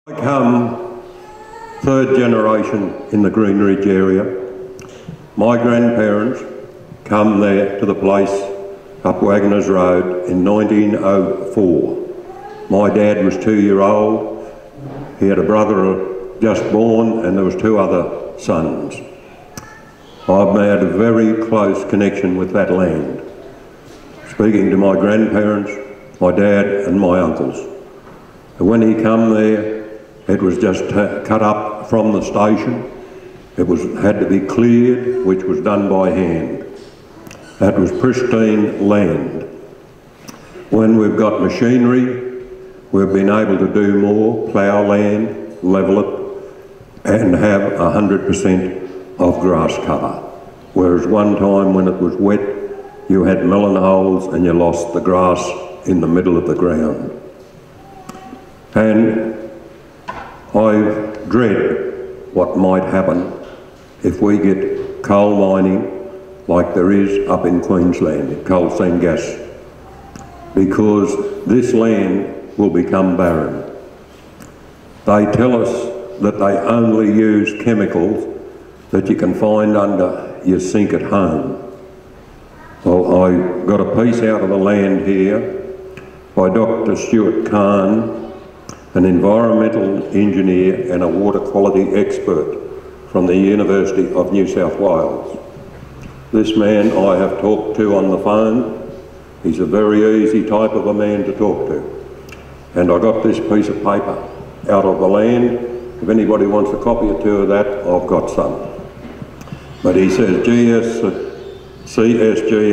I come third generation in the Greenridge area. My grandparents come there to the place up Wagener's Road in 1904. My dad was 2-year-old. He had a brother just born and there was 2 other sons. I've had a very close connection with that land, speaking to my grandparents, my dad and my uncles. And when he come there, it was just cut up from the station. It had to be cleared, which was done by hand. That was pristine land. When we've got machinery, we've been able to do more, plough land, level it, and have 100% of grass cover. Whereas one time when it was wet, you had melon holes and you lost the grass in the middle of the ground. And I dread what might happen if we get coal mining like there is up in Queensland, coal seam gas, because this land will become barren. They tell us that they only use chemicals that you can find under your sink at home. Well, I got a piece out of the land here by Dr. Stuart Kahn, an environmental engineer and a water quality expert from the University of New South Wales. This man I have talked to on the phone. He's a very easy type of a man to talk to. And I got this piece of paper out of the land. If anybody wants a copy or 2 of that, I've got some. But he says CSG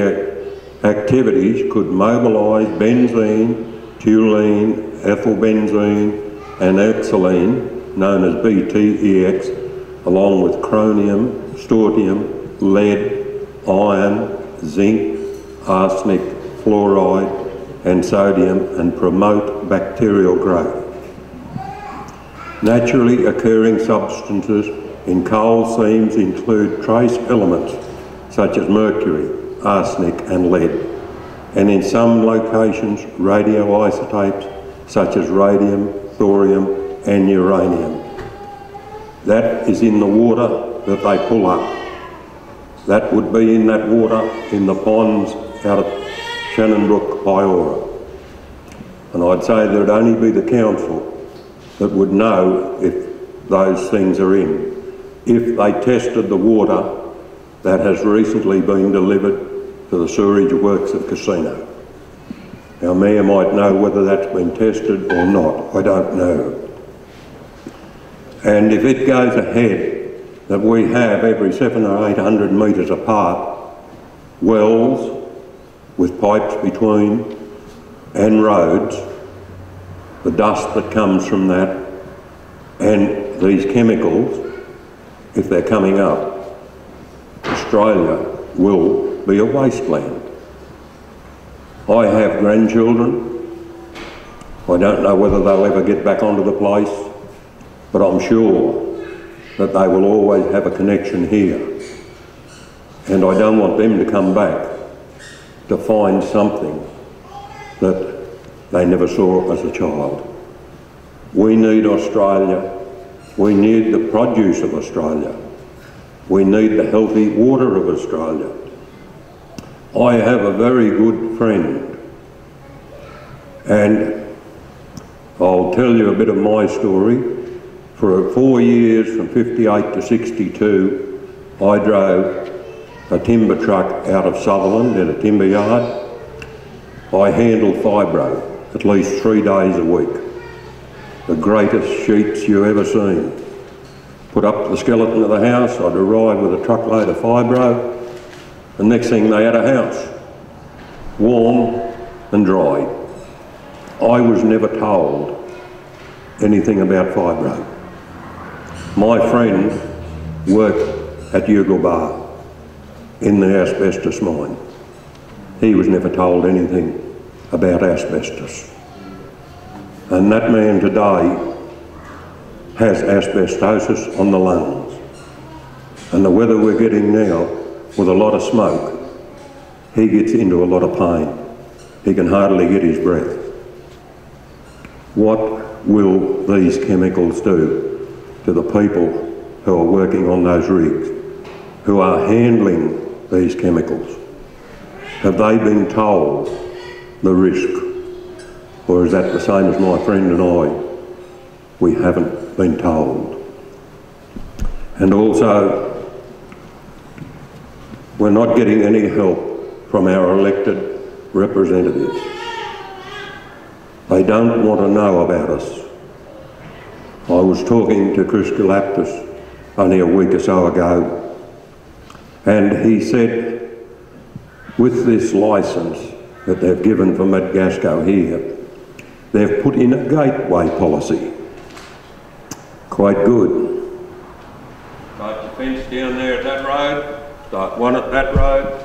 activities could mobilise benzene, toluene, ethylbenzene and ethylene, known as BTEX, along with chromium, strontium, lead, iron, zinc, arsenic, fluoride and sodium, and promote bacterial growth. Naturally occurring substances in coal seams include trace elements such as mercury, arsenic and lead, and in some locations radioisotopes such as radium, thorium and uranium. That is in the water that they pull up. That would be in that water in the ponds out of Shannonbrook, Iora. And I'd say there'd only be the council that would know if those things are in, if they tested the water that has recently been delivered to the sewerage works of Casino. Our Mayor might know whether that's been tested or not, I don't know. And if it goes ahead that we have every 700 or 800 metres apart wells with pipes between and roads, the dust that comes from that and these chemicals, if they're coming up, Australia will be a wasteland. I have grandchildren. I don't know whether they'll ever get back onto the place, but I'm sure that they will always have a connection here. And I don't want them to come back to find something that they never saw as a child. We need Australia. We need the produce of Australia. We need the healthy water of Australia. I have a very good friend, and I'll tell you a bit of my story. For 4 years, from 58 to 62, I drove a timber truck out of Sutherland at a timber yard. I handled fibro at least 3 days a week. The greatest sheets you ever seen. Put up the skeleton of the house, I'd arrive with a truckload of fibro. The next thing they had a house, warm and dry. I was never told anything about fibro. My friend worked at Yugal Bar in the asbestos mine. He was never told anything about asbestos. And that man today has asbestosis on the lungs. And the weather we're getting now, with a lot of smoke, he gets into a lot of pain. He can hardly get his breath. What will these chemicals do to the people who are working on those rigs, who are handling these chemicals? Have they been told the risk? Or is that the same as my friend and I? We haven't been told. And also, we're not getting any help from our elected representatives. They don't want to know about us. I was talking to Chris Galaptis only a week or so ago, and he said, with this licence that they've given for Madgasco here, they've put in a gateway policy. Quite good. Start your fence down there at that road, start one at that road,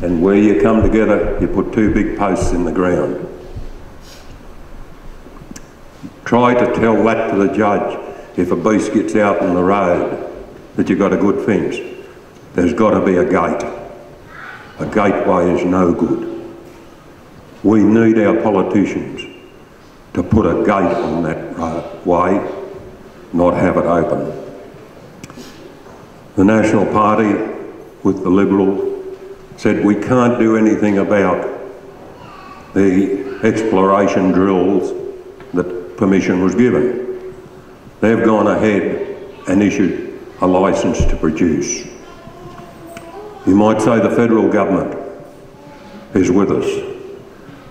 and where you come together, you put 2 big posts in the ground. Try to tell that to the judge if a beast gets out on the road that you've got a good fence. There's got to be a gate. A gateway is no good. We need our politicians to put a gate on that way, not have it open. The National Party with the Liberals said we can't do anything about the exploration drills that permission was given. They've gone ahead and issued a licence to produce. You might say the federal government is with us,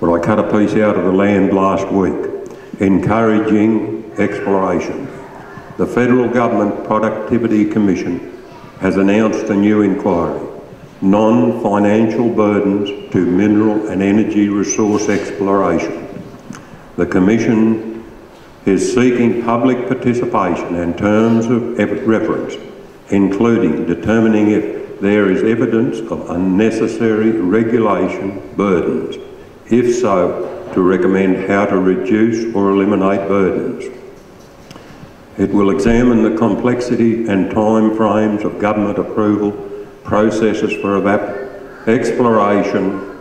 but I cut a piece out of the Land last week encouraging exploration. The Federal Government Productivity Commission has announced a new inquiry, non-financial burdens to mineral and energy resource exploration. The Commission is seeking public participation and terms of reference, including determining if there is evidence of unnecessary regulation burdens. If so, to recommend how to reduce or eliminate burdens. It will examine the complexity and time frames of government approval processes for exploration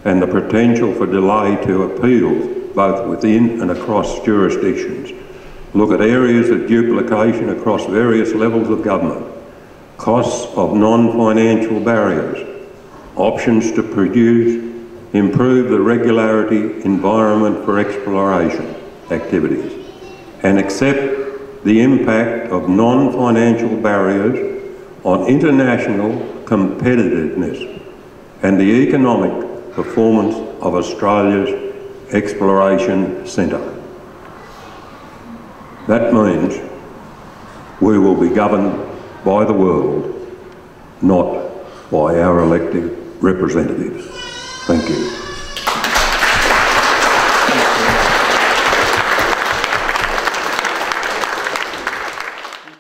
and the potential for delay to appeals both within and across jurisdictions. Look at areas of duplication across various levels of government, costs of non-financial barriers, options to produce, improve the regularity environment for exploration activities, and accept the impact of non-financial barriers on international competitiveness and the economic performance of Australia's exploration centre. That means we will be governed by the world, not by our elected representatives. Thank you.